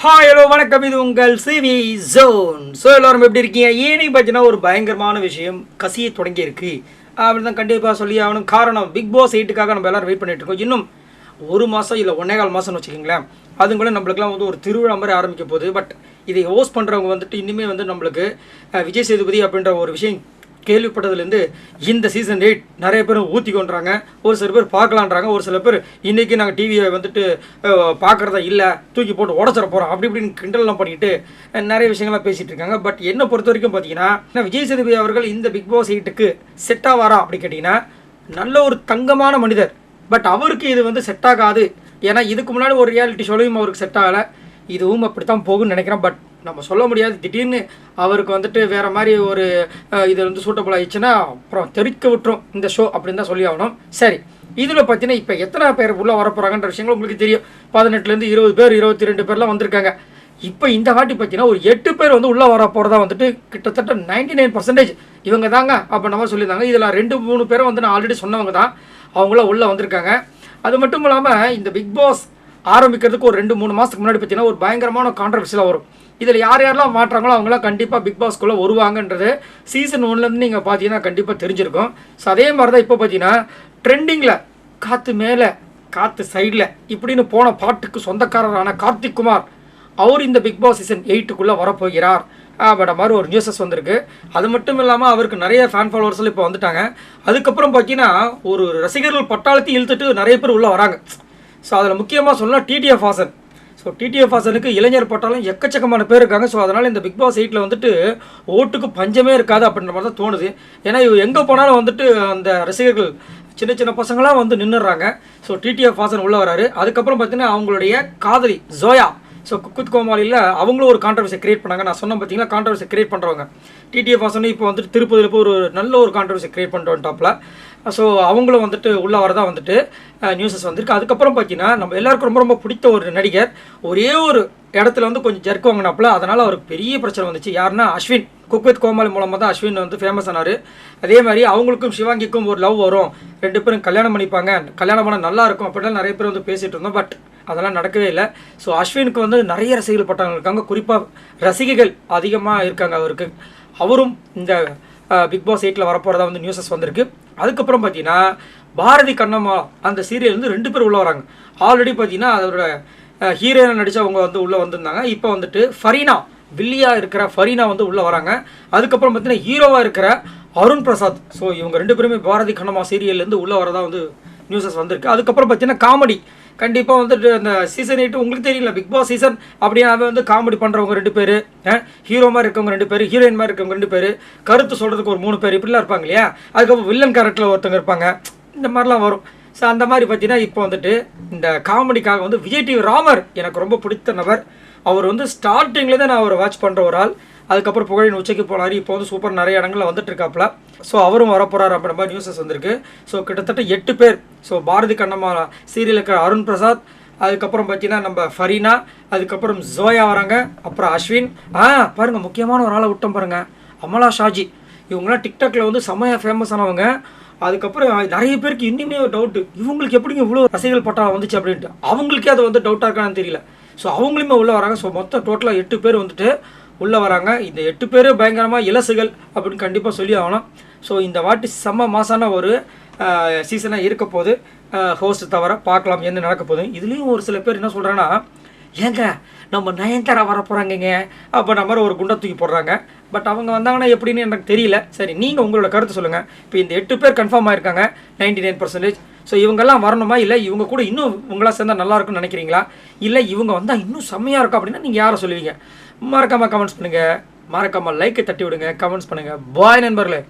Hi hello வணக்கம், இது உங்கள் சிவி ஜோன். ஸோ எல்லோரும் எப்படி இருக்கீங்க? ஏன்னு பார்த்தீங்கன்னா ஒரு பயங்கரமான விஷயம் கசிய தொடங்கி இருக்கு அப்படி தான் கண்டிப்பாக சொல்லி ஆகணும். காரணம் பிக் பாஸ் 8க்காக நம்ம எல்லோரும் வெயிட் பண்ணிட்டு இருக்கோம். இன்னும் ஒரு மாதம் இல்லை 1.25 மாதம்னு வச்சுக்கிங்களேன். அதுக்குள்ளே நம்மளுக்குலாம் வந்து ஒரு திருவிழா மாதிரி ஆரம்பிக்க போகுது. பட் இதை ஹோஸ்ட் பண்ணுறவங்க வந்துட்டு இனிமேல் வந்து நம்மளுக்கு விஜய் சேதுபதி அப்படின்ற ஒரு விஷயம் கேள்விப்பட்டதுலேருந்து இந்த சீசன் 8 நிறைய பேர் ஊற்றி கொண்டுறாங்க. ஒரு சில பேர் பார்க்கலான்றாங்க, ஒரு சில பேர் இன்றைக்கி நாங்கள் டிவியை வந்துட்டு பார்க்குறதா இல்லை, தூக்கி போட்டு உடச்சிட போகிறோம் அப்படி இப்படின்னு கிண்டல்லாம் பண்ணிட்டு நிறைய விஷயங்கள்லாம் பேசிகிட்டு இருக்காங்க. பட் என்னை பொறுத்த வரைக்கும் பார்த்தீங்கன்னா விஜய் சேதுபதி அவர்கள் இந்த பிக் பாஸ் 8க்கு செட் ஆவாரா அப்படி கேட்டிங்கன்னா நல்ல ஒரு தங்கமான மனிதர். பட் அவருக்கு இது வந்து செட் ஆகாது. ஏன்னா இதுக்கு முன்னாடி ஒரு ரியாலிட்டி ஷோலையும் அவருக்கு செட் ஆகலை, இதுவும் அப்படித்தான் போகும்னு நினைக்கிறேன். பட் நம்ம சொல்ல முடியாது, திடீர்னு அவருக்கு வந்துட்டு வேறு மாதிரி ஒரு இது வந்து சூட்டபுள் ஆகிடுச்சுன்னா அப்புறம் தெரிக்க விட்டுரும் இந்த ஷோ அப்படின்னு தான் சொல்லி ஆகணும். சரி, இதில் பார்த்தீங்கன்னா இப்போ எத்தனை பேர் உள்ளே வரப்போகிறாங்கன்ற விஷயங்கள் உங்களுக்கு தெரியும். 18லேருந்து 20 பேர் 22 பேர்லாம் வந்திருக்காங்க. இப்போ இந்த வாட்டி பார்த்தீங்கன்னா ஒரு 8 பேர் வந்து உள்ளே வர போகிறதா வந்துட்டு கிட்டத்தட்ட 99% இவங்க தாங்க அப்போ நம்ம சொல்லியிருந்தாங்க. இதில் 2-3 பேரும் வந்து நான் ஆல்ரெடி சொன்னவங்க தான், அவங்களாம் உள்ளே வந்திருக்காங்க. அது மட்டும் இல்லாமல் இந்த பிக் பாஸ் ஆரம்பிக்கிறதுக்கு ஒரு 2-3 மாதத்துக்கு முன்னாடி பார்த்தீங்கன்னா ஒரு பயங்கரமான கான்ட்ரவர்சிலாம் வரும். இதில் யார் யாரெல்லாம் மாட்டுறாங்களோ அவங்களாம் கண்டிப்பாக பிக் பாஸ்க்குள்ளே வருவாங்கன்றது சீசன் 1லேருந்து நீங்கள் பார்த்தீங்கன்னா கண்டிப்பாக தெரிஞ்சிருக்கும். ஸோ அதே மாதிரி தான் இப்போ பார்த்தீங்கன்னா ட்ரெண்டிங்கில் காற்று மேலே காற்று சைடில் இப்படின்னு போன பாட்டுக்கு சொந்தக்காரரான கார்த்திக் குமார் அவர் இந்த பிக் பாஸ் சீசன் 8க்குள்ளே வரப்போகிறார் அப்படின்ற மாதிரி ஒரு நியூஸஸ் வந்திருக்கு. அது மட்டும் இல்லாமல் அவருக்கு நிறைய ஃபேன் ஃபாலோவர்ஸில் இப்போ வந்துட்டாங்க. அதுக்கப்புறம் பார்த்தீங்கன்னா ஒரு ரசிகர்கள் பட்டாளத்தையும் இழுத்துட்டு நிறைய பேர் உள்ளே வராங்க. ஸோ அதில் முக்கியமாக சொல்லலாம் டிடிஎஃப் ஹாசன். ஸோ டிடிஎஃப் ஹாசனுக்கு இளைஞர் பட்டாலும் எக்கச்சக்கமான பேர் இருக்காங்க. ஸோ அதனால் இந்த பிக் பாஸ் 8ல் வந்துட்டு ஓட்டுக்கு பஞ்சமே இருக்காது அப்படின்ற மாதிரி தான் தோணுது. ஏன்னா இவங்க எங்கே போனாலும் வந்துட்டு அந்த ரசிகர்கள் சின்ன சின்ன பசங்களாம் வந்து நின்றுறாங்க. ஸோ டிடிஎஃப் ஹாசன் உள்ளே வராரு. அதுக்கப்புறம் பார்த்தீங்கன்னா அவங்களுடைய காதலி ஜோயா, ஸோ குக்வித் கோமாளியில் அவங்களும் ஒரு கான்ட்ரவர்சி கிரியேட் பண்ணாங்க. நான் சொன்னேன் பார்த்தீங்களா, கான்ட்ரவர்சி கிரியேட் பண்ணுறவங்க டிடிஎஃப் ஹாசனும் இப்போ வந்துட்டு திருப்பதியில் போய் ஒரு நல்ல ஒரு கான்ட்ரவர்சி கிரியேட் பண்ணிட்டு டாப்பில். ஸோ அவங்களும் வந்துட்டு உள்ளே வரதான் வந்துட்டு நியூஸஸ் வந்திருக்கு. அதுக்கப்புறம் பார்த்தீங்கன்னா நம்ம எல்லாருக்கும் ரொம்ப ரொம்ப பிடித்த ஒரு நடிகர் ஒரே ஒரு இடத்துல வந்து கொஞ்சம் ஜர்க்கு வாங்கினாப்புல, அதனால் அவருக்கு பெரிய பிரச்சனை வந்துச்சு. யாருன்னா அஸ்வின். குக்வித் கோமாளி மூலமாக தான் அஸ்வின் வந்து ஃபேமஸ் ஆனார். அதே மாதிரி அவங்களுக்கும் சிவாங்கிக்கும் ஒரு லவ் வரும், 2 பேரும் கல்யாணம் பண்ணிப்பாங்க, கல்யாணம் பண்ணால் நல்லா இருக்கும் அப்படிலாம் நிறைய பேர் வந்து பேசிகிட்டு இருந்தோம். பட் அதெல்லாம் நடக்கவே இல்லை. ஸோ அஸ்வினுக்கு வந்து நிறைய ரசிகர்கள் பட்டவங்க இருக்காங்க, குறிப்பாக ரசிகைகள் அதிகமாக இருக்காங்க அவருக்கு. அவரும் இந்த பிக் பாஸ் 8ல் வரப்போகிறதா வந்து நியூஸஸ் வந்திருக்கு. அதுக்கப்புறம் பார்த்தீங்கன்னா பாரதி கண்ணம்மா அந்த சீரியல் வந்து 2 பேர் உள்ளே வராங்க. ஆல்ரெடி பார்த்தீங்கன்னா அதோட ஹீரோயினை நடித்தவங்க வந்து உள்ளே வந்திருந்தாங்க. இப்போ வந்துட்டு ஃபரீனா, வில்லியாக இருக்கிற ஃபரீனா வந்து உள்ளே வராங்க. அதுக்கப்புறம் பார்த்தீங்கன்னா ஹீரோவாக இருக்கிற அருண் பிரசாத். ஸோ இவங்க 2 பேருமே பாரதி கண்ணம்மா சீரியல்லேருந்து உள்ளே வரதா வந்து நியூஸஸ் வந்திருக்கு. அதுக்கப்புறம் பார்த்தீங்கன்னா காமெடி கண்டிப்பாக வந்துட்டு அந்த சீசன் 8 உங்களுக்கு தெரியல, பிக் பாஸ் சீசன் அப்படின்னாவே வந்து காமெடி பண்ணுறவங்க 2 பேர், ஹீரோ மாதிரி இருக்கவங்க 2 பேர், ஹீரோயின் மாதிரி இருக்கவங்க 2 பேர், கருத்து சொல்கிறதுக்கு ஒரு 3 பேர் இப்படிலாம் இருப்பாங்க இல்லையா. அதுக்கப்புறம் வில்லன் கேரக்டரில் ஒருத்தவங்க இருப்பாங்க, இந்த மாதிரிலாம் வரும். ஸோ அந்த மாதிரி பார்த்தீங்கன்னா இப்போ வந்துட்டு இந்த காமெடிக்காக வந்து விஜய் டிவி ராமர் எனக்கு ரொம்ப பிடித்த நபர். அவர் வந்து ஸ்டார்டிங்லேயே நான் அவரை வாட்ச் பண்ணுற ஒரு ஆள். அதுக்கப்புறம் புகழின் உச்சைக்கு போனார். இப்போ வந்து சூப்பர் நிறைய இடங்களில் வந்துட்டு இருக்காப்புல. ஸோ அவரும் வரப்போகிறார் அப்படின்ற மாதிரி நியூஸஸ் வந்திருக்கு. ஸோ கிட்டத்தட்ட 8 பேர். ஸோ பாரதி கண்ணம்மா சீரியல் இருக்கிற அருண் பிரசாத், அதுக்கப்புறம் பார்த்தீங்கன்னா நம்ம ஃபரீனா, அதுக்கப்புறம் ஜோயா வராங்க, அப்புறம் அஸ்வின். பாருங்கள் முக்கியமான ஒரு ஆளை விட்டோம் பாருங்கள், அமலா ஷாஜி. இவங்களாம் டிக்டாக்ல வந்து செம்மையாக ஃபேமஸ் ஆனவங்க. அதுக்கப்புறம் நிறைய பேருக்கு இன்னுமே ஒரு டவுட்டு, இவங்களுக்கு எப்படிங்க இவ்வளோ ரசிகர்கள் பட்டாளம் வந்துச்சு அப்படின்ட்டு. அவங்களுக்கே அது வந்து டவுட்டாக இருக்கான்னு தெரியல. ஸோ அவங்களுமே உள்ளே வராங்க. ஸோ மொத்தம் டோட்டலாக 8 பேர் வந்துட்டு உள்ளே வராங்க. இந்த 8 பேர் பயங்கரமாக இலசுகள் அப்படின்னு கண்டிப்பாக சொல்லி ஆகணும். ஸோ இந்த வாட்டி செம்ம மாசான ஒரு சீசனாக இருக்க போது, ஹோஸ்ட் தவிர பார்க்கலாம் என்ன நடக்க போகுது. இதுலேயும் ஒரு சில பேர் என்ன சொல்கிறாங்கன்னா, ஏங்க நம்ம நயன்தாரா வர போகிறாங்கங்க அப்போ நம்ம ஒரு குண்டை தூக்கி போடுறாங்க. பட் அவங்க வந்தாங்கன்னா எப்படின்னு எனக்கு தெரியல. சரி, நீங்கள் உங்களோட கருத்து சொல்லுங்கள். இப்போ இந்த 8 பேர் கன்ஃபார்ம் ஆகிருக்காங்க 99%. ஸோ இவங்கெல்லாம் வரணுமா, இல்லை இவங்க கூட இன்னும் உங்களாம் சேர்ந்தால் நல்லாயிருக்குன்னு நினைக்கிறீங்களா, இல்லை இவங்க வந்தால் இன்னும் செம்மையாக இருக்கும் அப்படின்னா நீங்கள் யாரை சொல்லுவீங்க? மறக்காமல் கமெண்ட்ஸ் பண்ணுங்கள், மறக்காமல் லைக்கை தட்டி விடுங்க, கமெண்ட்ஸ் பண்ணுங்கள். பாய் நண்பர்களே.